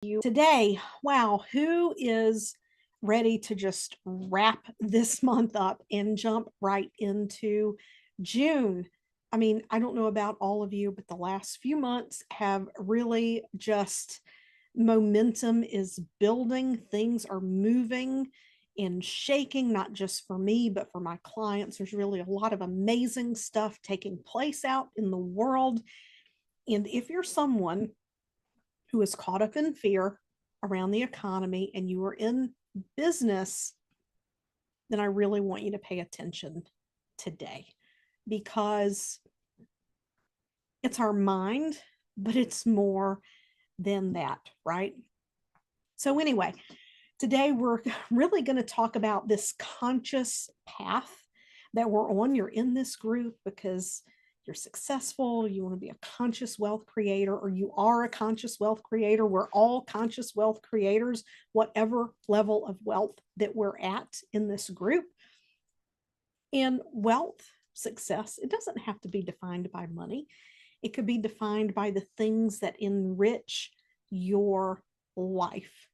you today. Wow, who is ready to just wrap this month up and jump right into June? I mean, I don't know about all of you, but the last few months have really just momentum is building, things are moving and shaking, not just for me, but for my clients. There's really a lot of amazing stuff taking place out in the world. And if you're someone who is caught up in fear around the economy and you are in business, then I really want you to pay attention today because it's our mind, but it's more than that, right? So, anyway, today we're really going to talk about this conscious path that we're on. You're in this group because you're successful, you want to be a conscious wealth creator, or you are a conscious wealth creator. We're all conscious wealth creators, whatever level of wealth that we're at in this group. And wealth, success, it doesn't have to be defined by money. It could be defined by the things that enrich your life,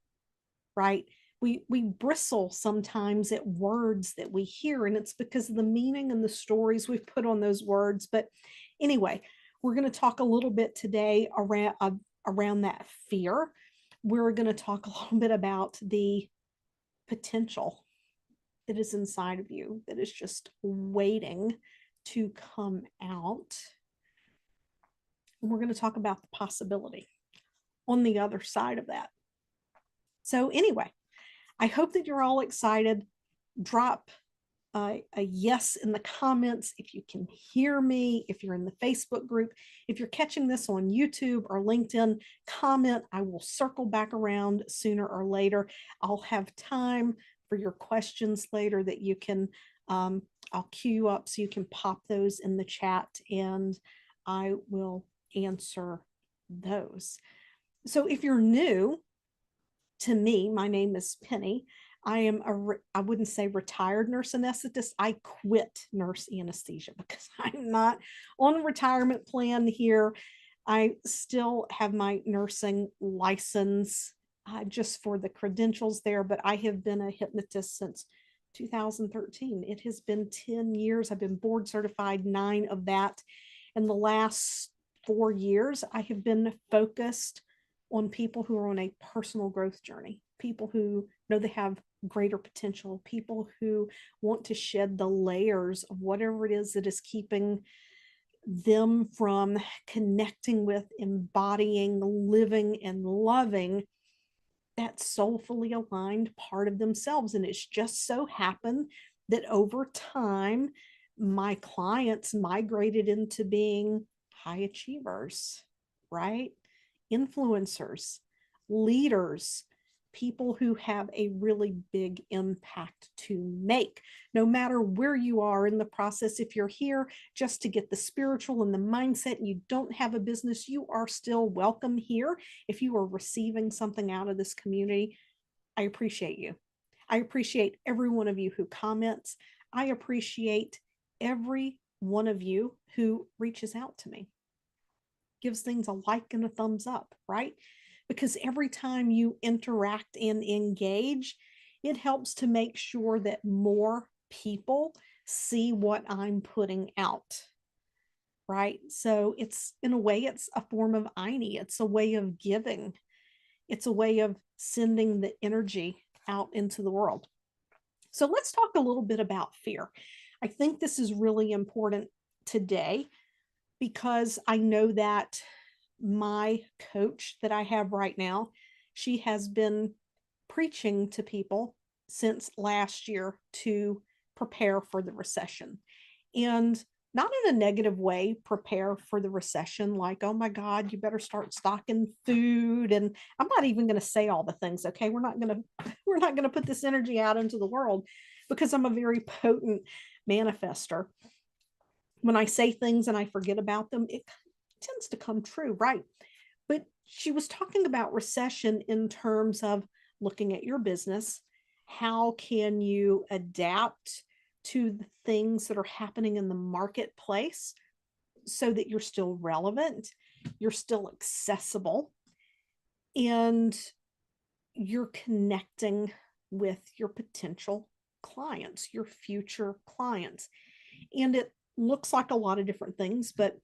right? We bristle sometimes at words that we hear, and it's because of the meaning and the stories we've put on those words. But anyway, we're going to talk a little bit today around that fear. We're going to talk a little bit about the potential that is inside of you that is just waiting to come out. And we're going to talk about the possibility on the other side of that. So anyway, I hope that you're all excited. Drop a yes in the comments if you can hear me, if you're in the Facebook group. If you're catching this on YouTube or LinkedIn, comment. I will circle back around sooner or later. I'll have time for your questions later that you can, I'll queue up so you can pop those in the chat and I will answer those. So if you're new to me, my name is Penny. I am I wouldn't say retired nurse anesthetist. I quit nurse anesthesia because I'm not on a retirement plan here. I still have my nursing license just for the credentials there, but I have been a hypnotist since 2013. It has been 10 years. I've been board certified, 9 of that. In the last 4 years, I have been focused on people who are on a personal growth journey, people who know they have greater potential, people who want to shed the layers of whatever it is that is keeping them from connecting with, embodying, living, and loving that soulfully aligned part of themselves. And it's just so happened that over time, my clients migrated into being high achievers, right? Influencers, leaders, people who have a really big impact to make. No matter where you are in the process, if you're here just to get the spiritual and the mindset and you don't have a business, you are still welcome here. If you are receiving something out of this community, I appreciate you. I appreciate every one of you who comments. I appreciate every one of you who reaches out to me, gives things a like and a thumbs up, right? Because every time you interact and engage, it helps to make sure that more people see what I'm putting out, right? So it's, in a way, it's a form of Ini. It's a way of giving. It's a way of sending the energy out into the world. So let's talk a little bit about fear. I think this is really important today because I know that my coach that I have right now, she has been preaching to people since last year to prepare for the recession. And not in a negative way, prepare for the recession, like, oh my God, you better start stocking food. And I'm not even going to say all the things. Okay. We're not going to put this energy out into the world because I'm a very potent manifester. When I say things and I forget about them, it tends to come true, right? But she was talking about recession in terms of looking at your business. How can you adapt to the things that are happening in the marketplace so that you're still relevant, you're still accessible, and you're connecting with your potential clients, your future clients. And it looks like a lot of different things, but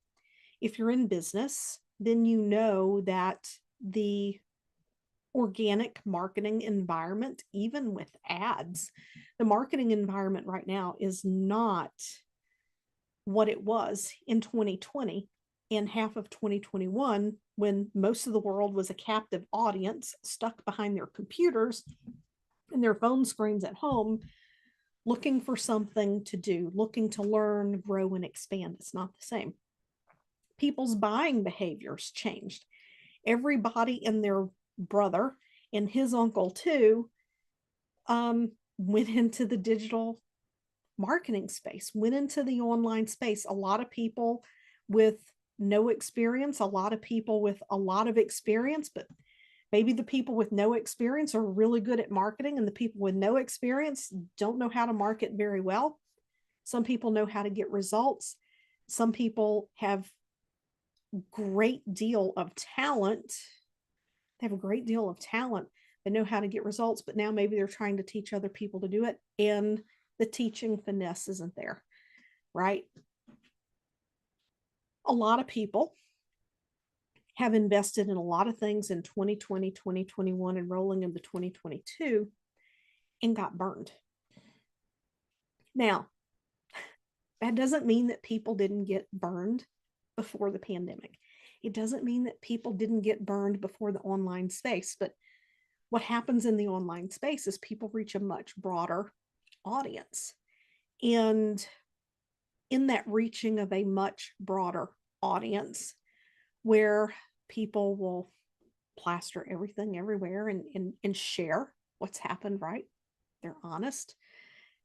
if you're in business, then you know that the organic marketing environment, even with ads, the marketing environment right now is not what it was in 2020 and half of 2021 when most of the world was a captive audience stuck behind their computers and their phone screens at home looking for something to do, looking to learn, grow, and expand. It's not the same. People's buying behaviors changed. Everybody and their brother and his uncle too went into the digital marketing space, went into the online space. A lot of people with no experience, a lot of people with a lot of experience, but maybe the people with no experience are really good at marketing and the people with no experience don't know how to market very well. Some people know how to get results. Some people have great deal of talent. They have a great deal of talent. They know how to get results, but now maybe they're trying to teach other people to do it. And the teaching finesse isn't there, right? A lot of people have invested in a lot of things in 2020, 2021, and rolling into 2022 and got burned. Now, that doesn't mean that people didn't get burned before the pandemic. It doesn't mean that people didn't get burned before the online space, but what happens in the online space is people reach a much broader audience. And in that reaching of a much broader audience, where people will plaster everything everywhere and share what's happened, right? They're honest.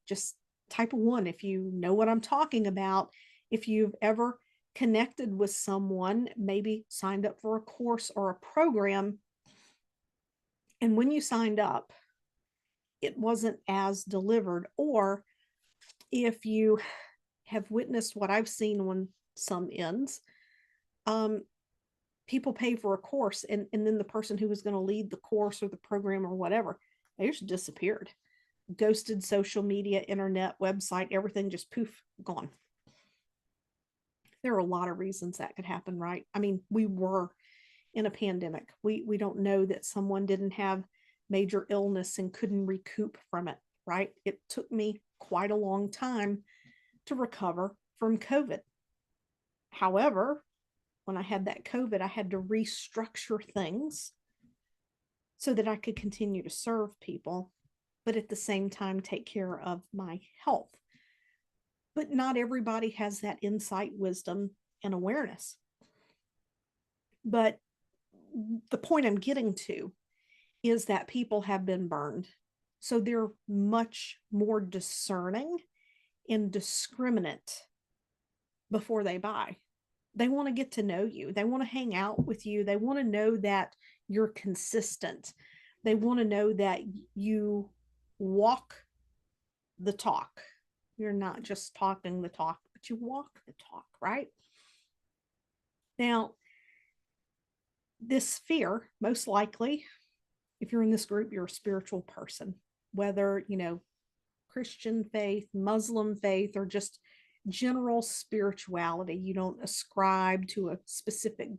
Just type of one if you know what I'm talking about. If you've ever connected with someone, maybe signed up for a course or a program, and when you signed up, it wasn't as delivered, or if you have witnessed what I've seen when some ends, people pay for a course and then the person who was going to lead the course or the program or whatever, they just disappeared, ghosted social media, internet, website, everything just poof, gone. There are a lot of reasons that could happen, right? I mean, we were in a pandemic. We don't know that someone didn't have major illness and couldn't recoup from it, right? It took me quite a long time to recover from COVID. However, when I had that COVID, I had to restructure things so that I could continue to serve people, but at the same time take care of my health. But not everybody has that insight, wisdom, and awareness. But the point I'm getting to is that people have been burned. So they're much more discerning and discriminate before they buy. They want to get to know you. They want to hang out with you. They want to know that you're consistent. They want to know that you walk the talk. You're not just talking the talk, but you walk the talk, right? Now, this fear, most likely, if you're in this group, you're a spiritual person, whether, Christian faith, Muslim faith, or just general spirituality. You don't ascribe to a specific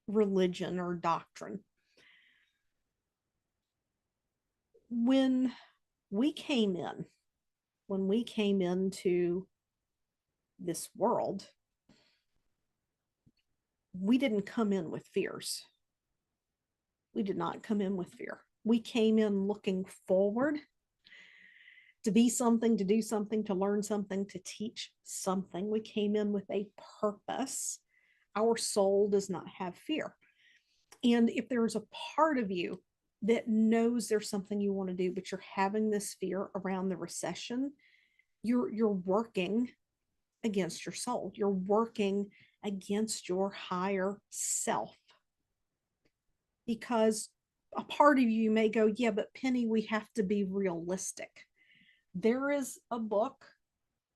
religion or doctrine. When we came in, when we came into this world, we didn't come in with fears. We did not come in with fear. We came in looking forward to be something, to do something, to learn something, to teach something. We came in with a purpose. Our soul does not have fear. And if there's a part of you that knows there's something you want to do, but you're having this fear around the recession, you're working against your soul. You're working against your higher self. Because a part of you may go, yeah, but Penny, we have to be realistic. There is a book.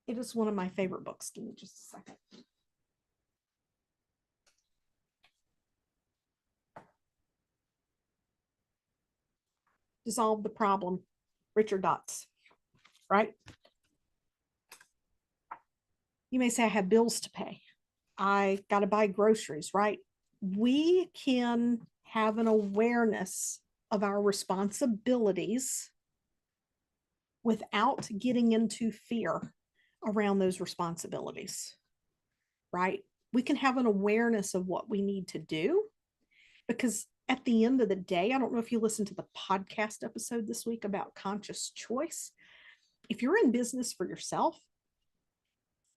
It is one of my favorite books. Give me just a second. to solve the problem. Richard Dotts, right? You may say, I have bills to pay. I got to buy groceries, right? We can have an awareness of our responsibilities without getting into fear around those responsibilities, right? We can have an awareness of what we need to do, because at the end of the day, I don't know if you listened to the podcast episode this week about conscious choice. If you're in business for yourself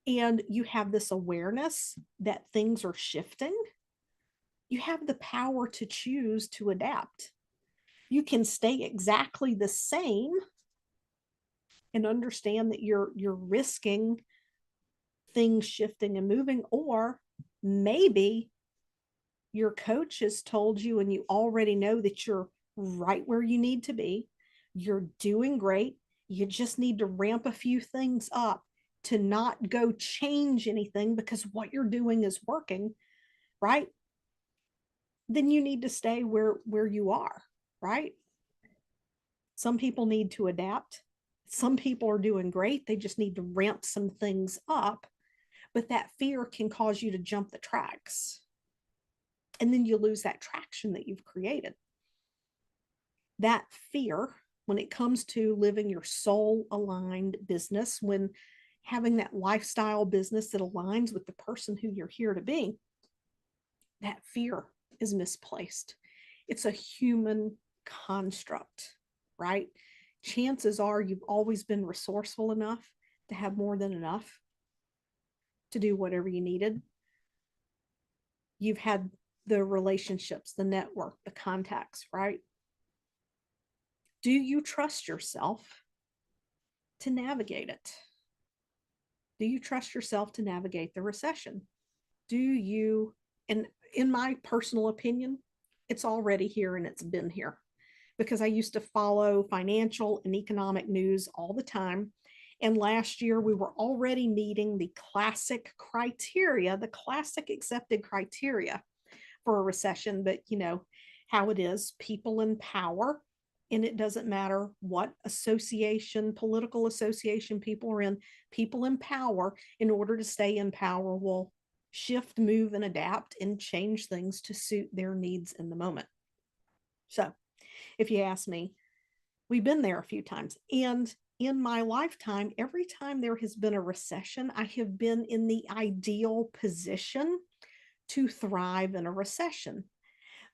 and you have this awareness that things are shifting, you have the power to choose to adapt. You can stay exactly the same and understand that you're risking things shifting and moving, or maybe your coach has told you and you already know that you're right where you need to be. You're doing great. You just need to ramp a few things up to not go change anything because what you're doing is working, right? Then you need to stay where you are, right? Some people need to adapt. Some people are doing great. They just need to ramp some things up, but that fear can cause you to jump the tracks. And then you lose that traction that you've created. That fear, when it comes to living your soul aligned business, when having that lifestyle business that aligns with the person who you're here to be, that fear is misplaced. It's a human construct, right? Chances are you've always been resourceful enough to have more than enough to do whatever you needed. You've had the relationships, the network, the contacts, right? Do you trust yourself to navigate it? Do you trust yourself to navigate the recession? Do you, and in my personal opinion, it's already here and it's been here, because I used to follow financial and economic news all the time. And last year we were already meeting the classic criteria, the classic accepted criteria for a recession. But you know how it is, people in power, and it doesn't matter what association, political association people are in, people in power, in order to stay in power, will shift, move, and adapt and change things to suit their needs in the moment. So if you ask me, we've been there a few times. And in my lifetime, every time there has been a recession, I have been in the ideal position to thrive in a recession.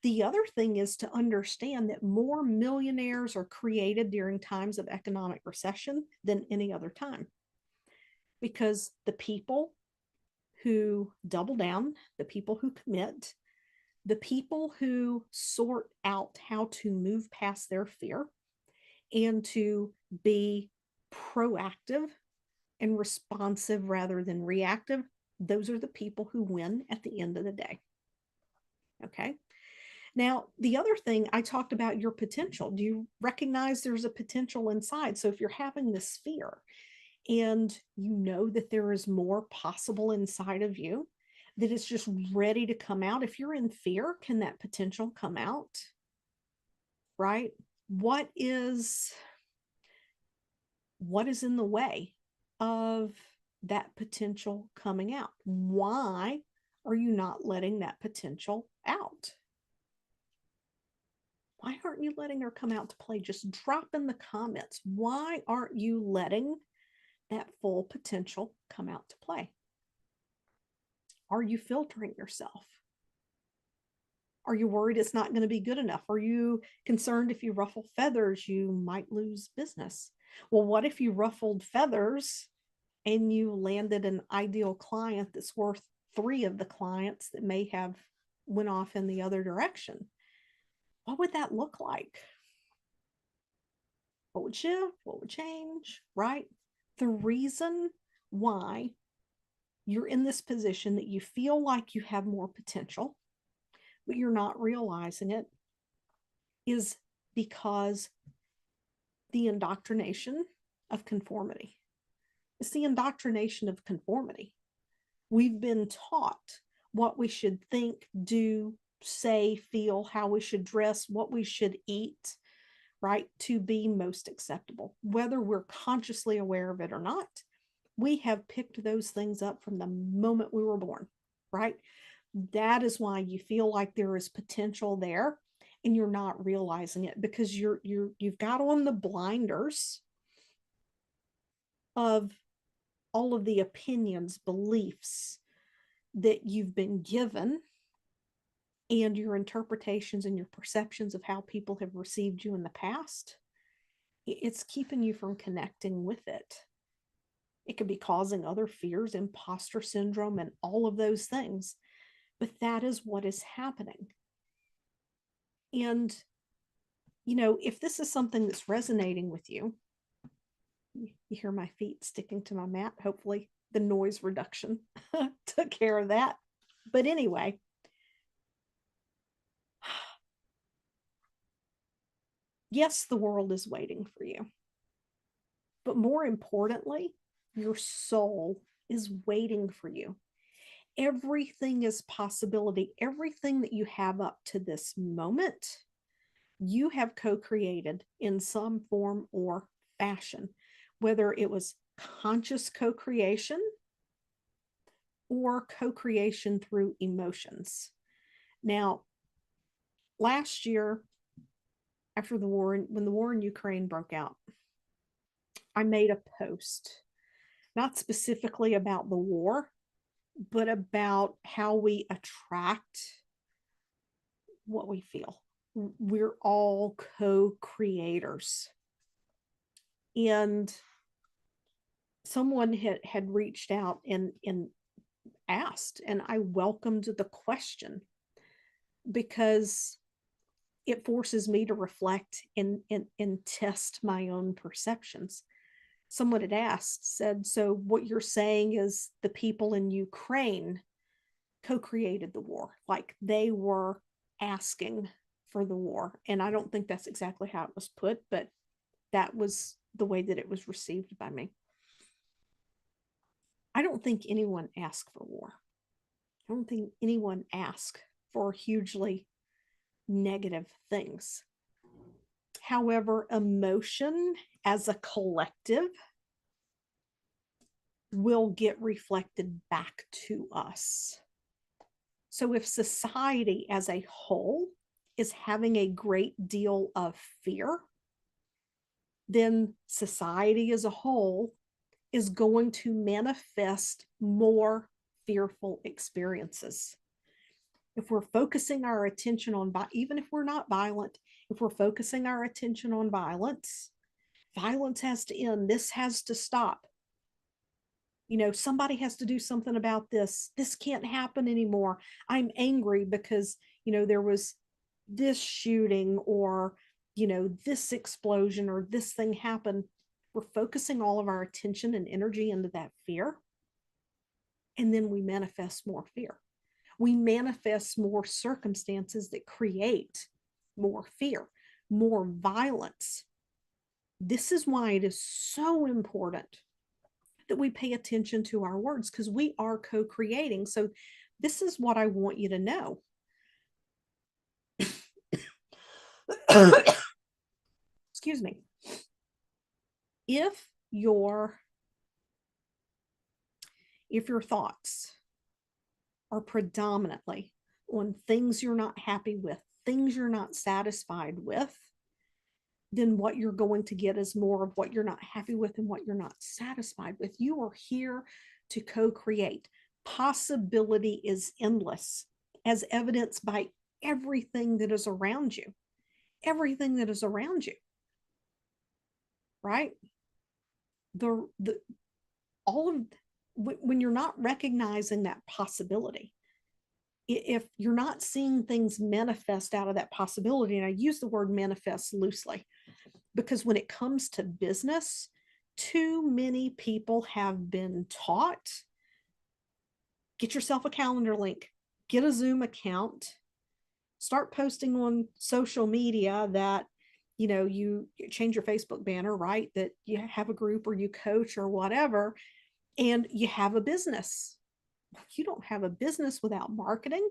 The other thing is to understand that more millionaires are created during times of economic recession than any other time, because the people who double down, the people who commit, the people who sort out how to move past their fear and to be proactive and responsive rather than reactive, those are the people who win at the end of the day. Okay. Now, the other thing, I talked about your potential. Do you recognize there's a potential inside? So if you're having this fear and you know that there is more possible inside of you, that it's just ready to come out. If you're in fear, can that potential come out? Right? What is in the way of that potential coming out? Why are you not letting that potential out? Why aren't you letting her come out to play? Just drop in the comments. Why aren't you letting that full potential come out to play? Are you filtering yourself? Are you worried it's not going to be good enough? Are you concerned if you ruffle feathers, you might lose business? Well, what if you ruffled feathers and you landed an ideal client that's worth 3 of the clients that may have went off in the other direction? What would that look like? What would shift? What would change, right? The reason why you're in this position that you feel like you have more potential, but you're not realizing it, is because the indoctrination of conformity. It's the indoctrination of conformity. We've been taught what we should think, do, say, feel, how we should dress, what we should eat, right? To be most acceptable, whether we're consciously aware of it or not. We have picked those things up from the moment we were born, right? That is why you feel like there is potential there and you're not realizing it because you've got on the blinders of all of the opinions, beliefs that you've been given and your interpretations and your perceptions of how people have received you in the past. It's keeping you from connecting with it. It could be causing other fears, imposter syndrome, and all of those things. But that is what is happening. And, if this is something that's resonating with you, you hear my feet sticking to my mat. Hopefully, the noise reduction took care of that. But anyway, yes, the world is waiting for you. But more importantly, your soul is waiting for you. Everything is possibility. Everything that you have up to this moment, you have co-created in some form or fashion, whether it was conscious co-creation or co-creation through emotions. Now, last year, after the war, when the war in Ukraine broke out, I made a post, not specifically about the war, but about how we attract what we feel. We're all co-creators. And someone had reached out and asked, and I welcomed the question because it forces me to reflect and test my own perceptions. Someone had asked, said, so what you're saying is the people in Ukraine co-created the war, like they were asking for the war. And I don't think that's exactly how it was put, but that was the way that it was received by me. I don't think anyone asked for war. I don't think anyone asked for hugely negative things. However, emotion as a collective will get reflected back to us. So if society as a whole is having a great deal of fear, then society as a whole is going to manifest more fearful experiences. If we're focusing our attention on, even if we're not violent, if we're focusing our attention on violence, violence has to end. This has to stop. Somebody has to do something about this. This can't happen anymore. I'm angry because, there was this shooting or, this explosion or this thing happened. We're focusing all of our attention and energy into that fear. And then we manifest more fear. We manifest more circumstances that create more fear, more violence. This is why it is so important that we pay attention to our words because we are co-creating. So this is what I want you to know. Excuse me. If your thoughts are predominantly on things you're not happy with, things you're not satisfied with, then what you're going to get is more of what you're not happy with and what you're not satisfied with. You are here to co-create. Possibility is endless, as evidenced by everything that is around you. Everything that is around you. Right? All of when you're not recognizing that possibility, if you're not seeing things manifest out of that possibility, and I use the word manifest loosely, because when it comes to business, too many people have been taught, get yourself a calendar link, get a Zoom account, start posting on social media that, you change your Facebook banner, right? That you have a group or you coach or whatever, and you have a business. You don't have a business without marketing.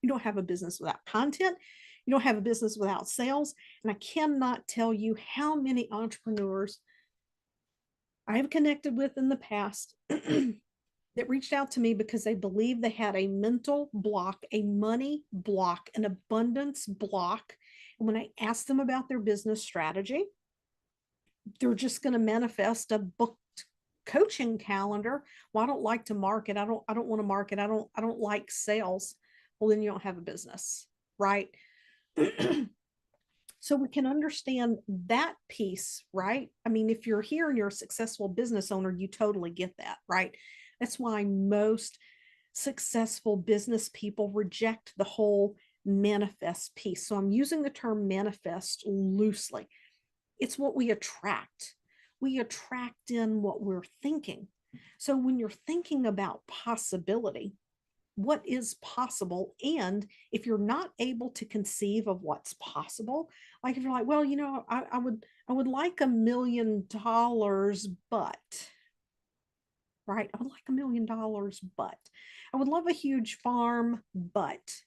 You don't have a business without content. You don't have a business without sales. And I cannot tell you how many entrepreneurs I have connected with in the past that reached out to me because they believed they had a mental block, a money block, an abundance block. And when I asked them about their business strategy, they're just going to manifest a booked coaching calendar. Well, I don't like to market. I don't want to market. I don't like sales. Well, then you don't have a business, right? So we can understand that piece, right? I mean, if you're here and you're a successful business owner, you totally get that, right? That's why most successful business people reject the whole manifest piece. So I'm using the term manifest loosely. It's what we attract. We attract in what we're thinking. So when you're thinking about possibility, what is possible? And if you're not able to conceive of what's possible, like if you're like, well, I would like $1 million, but right, I would like $1 million, but I would love a huge farm, but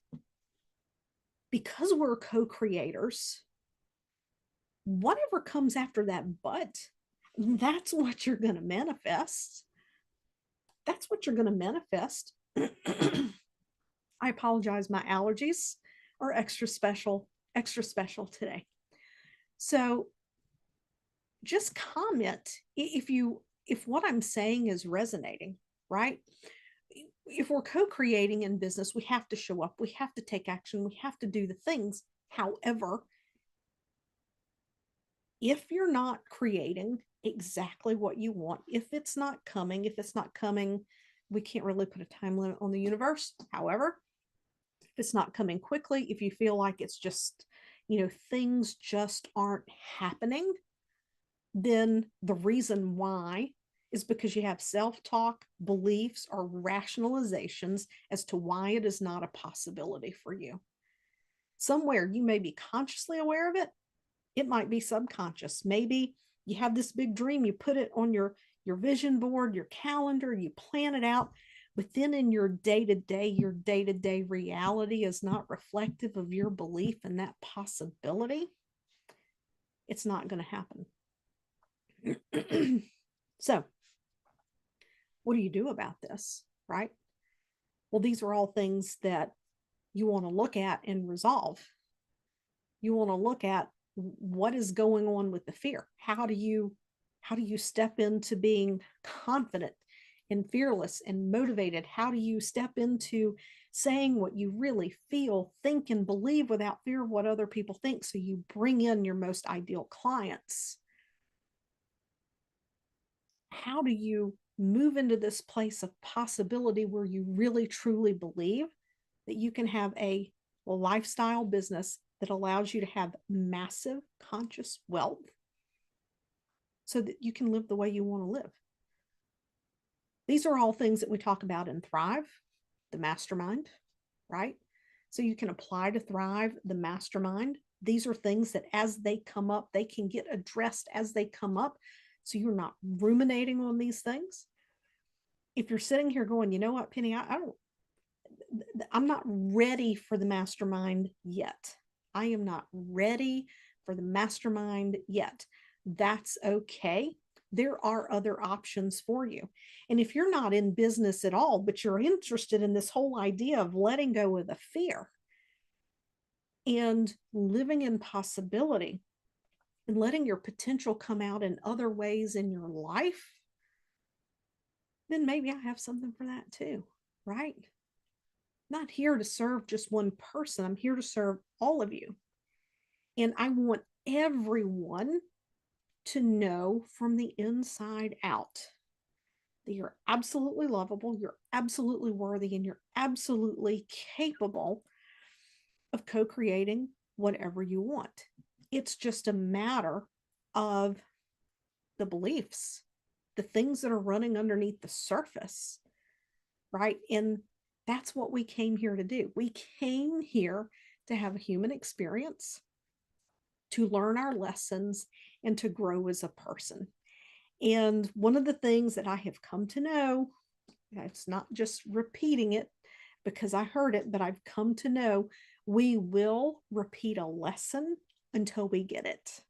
because we're co-creators, whatever comes after that but, that's what you're going to manifest. That's what you're going to manifest. I apologize, my allergies are extra special today. So just comment if what I'm saying is resonating, right? If we're co-creating in business, we have to show up, we have to take action, we have to do the things. However, if you're not creating exactly what you want, if it's not coming, we can't really put a time limit on the universe. However, if it's not coming quickly, if you feel like it's just, things just aren't happening, then the reason why is because you have self-talk, beliefs, or rationalizations as to why it is not a possibility for you. Somewhere you may be consciously aware of it. It might be subconscious. Maybe you have this big dream, you put it on your vision board, your calendar, you plan it out, but then in your day-to-day reality is not reflective of your belief in that possibility. It's not going to happen. So what do you do about this, right? Well, these are all things that you want to look at and resolve. You want to look at what is going on with the fear. How do you step into being confident and fearless and motivated? How do you step into saying what you really feel, think, and believe without fear of what other people think, so you bring in your most ideal clients? How do you move into this place of possibility where you really truly believe that you can have a lifestyle business that allows you to have massive conscious wealth so that you can live the way you want to live? These are all things that we talk about in Thrive, the mastermind, right? So you can apply to Thrive, the mastermind. These are things that as they come up, they can get addressed as they come up. So you're not ruminating on these things. If you're sitting here going, you know what, Penny, I'm not ready for the mastermind yet. I am not ready for the mastermind yet. That's okay. There are other options for you. And if you're not in business at all, but you're interested in this whole idea of letting go of the fear and living in possibility and letting your potential come out in other ways in your life, then maybe I have something for that too, right? I'm not here to serve just one person. I'm here to serve all of you. And I want everyone to know from the inside out that you're absolutely lovable, you're absolutely worthy, and you're absolutely capable of co-creating whatever you want. It's just a matter of the beliefs, the things that are running underneath the surface, right? And that's what we came here to do. We came here to have a human experience, to learn our lessons, and to grow as a person. And one of the things that I have come to know, it's not just repeating it because I heard it, but I've come to know We will repeat a lesson until we get it.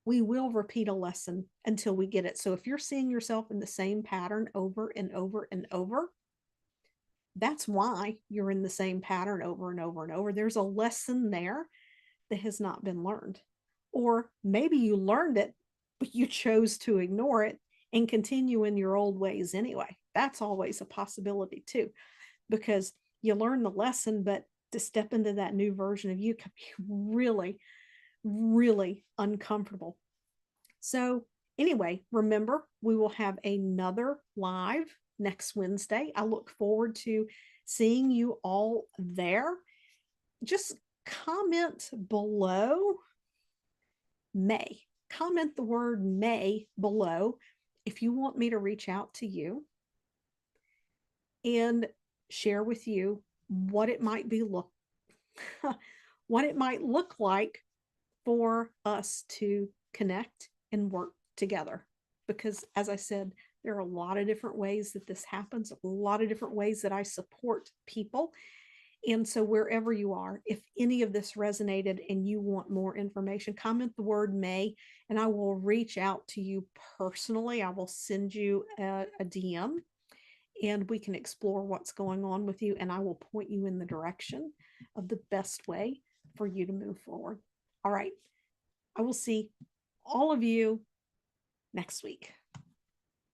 We will repeat a lesson until we get it. So if you're seeing yourself in the same pattern over and over and over, that's why you're in the same pattern over and over and over. There's a lesson there that has not been learned. Or maybe you learned it, but you chose to ignore it and continue in your old ways anyway. That's always a possibility too, because you learn the lesson, but to step into that new version of you can be really, really uncomfortable. So, anyway, remember, we will have another live next Wednesday. I look forward to seeing you all there. Just comment below May. Comment the word May below if you want me to reach out to you and share with you what it might be look what it might look like for us to connect and work together. Because as I said, there are a lot of different ways that this happens, a lot of different ways that I support people. And so, wherever you are, if any of this resonated and you want more information, comment the word May and I will reach out to you personally. I will send you a DM and we can explore what's going on with you. And I will point you in the direction of the best way for you to move forward. All right. I will see all of you next week.